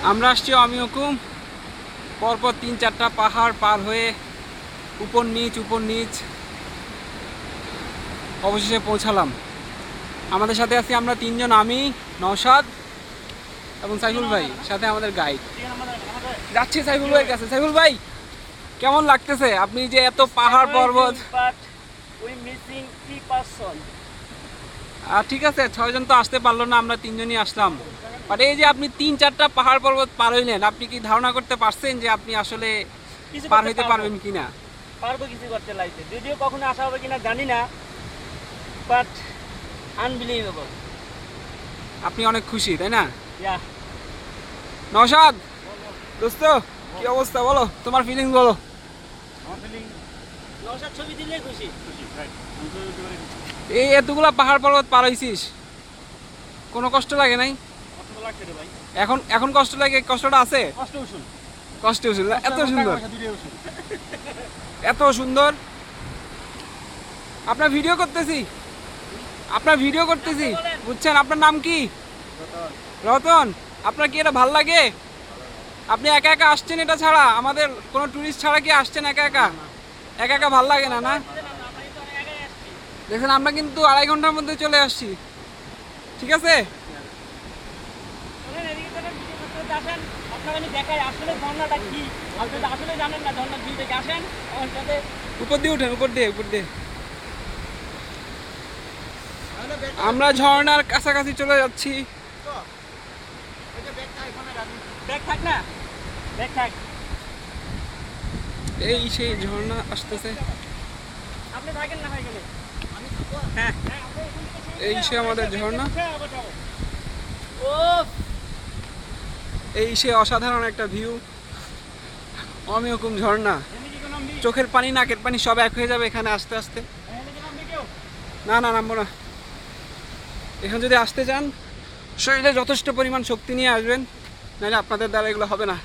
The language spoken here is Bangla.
আমরা আসছি অমি হুকুম পরপর 3-4টা পাহাড় পার হয়ে উপর নিচ অবশেষে পৌঁছালাম। আমাদের সাথে আছি আমরা 3 জন, আমি, নওশাদ এবং সাইফুল ভাই, সাথে আমাদের গাইড। যাচ্ছি সাইফুল ভাইয়ের কাছে। সাইফুল ভাই, কেমন লাগতেছে আপনি যে এত পাহাড় পর্বত? ঠিক আছে, 6 জন তো আসতে পারলো না, আমরা 3 জনই আসলাম। বাট এই যে আপনি 3-4টা পাহাড় পর্বত পার হইলেন, আপনি কি ধারণা করতে পারছেন যে আপনি আসলে পার হইতে পারবেন কিনা? পারবো কিছু করতে লাগছে, যদিও কখনো আসা হবে কিনা জানি না, বাট আনবিলিভেবল। আপনি অনেক খুশি, তাই না? ইয়া। নওশাদ দোস্ত, কি অবস্থা বলো, তোমার ফিলিংস বলো। আমার ফিলিং, নওশাদ ছবি দিলে খুশি। এই এতগুলা পাহাড় পর্বত পার হইছিস, কোনো কষ্ট লাগে নাই? কষ্ট তো লাগছে রে ভাই। এখন কষ্ট লাগে? কষ্টটা আছে? কষ্ট উসুল। কষ্ট উসুল। এত সুন্দর, এত সুন্দর। আপনার ভিডিও করতেছি, বুঝছেন? আপনার নাম কি? রতন। আপনার কি এটা ভাল লাগে? আপনি একা একা আসছেন, এটা ছাড়া আমাদের কোনো টুরিস্ট ছাড়া কি আসছেন একা একা? ভাল লাগে না? না দেখেন, আমরা কিন্তু 2.5 ঘন্টার মধ্যে চলে আসছি, ঠিক আছে? উপর দিয়ে উঠেন, উপর দিয়ে। আমরা ঝর্ণার কাছাকাছি চলে যাচ্ছি। এই সেই ঝর্ণা আসতেছে, এই সে আমাদের ঝর্ণা, এই সে অসাধারণ একটা ভিউ। অমি হুকুম ঝর্ণা, চোখের পানি নাকের পানি সব এক হয়ে যাবে এখানে আস্তে আস্তে। না নামবো না। এখানে যদি আসতে চান, শরীরে যথেষ্ট পরিমাণ শক্তি নিয়ে আসবেন, নাহলে আপনাদের দ্বারা এগুলো হবে না।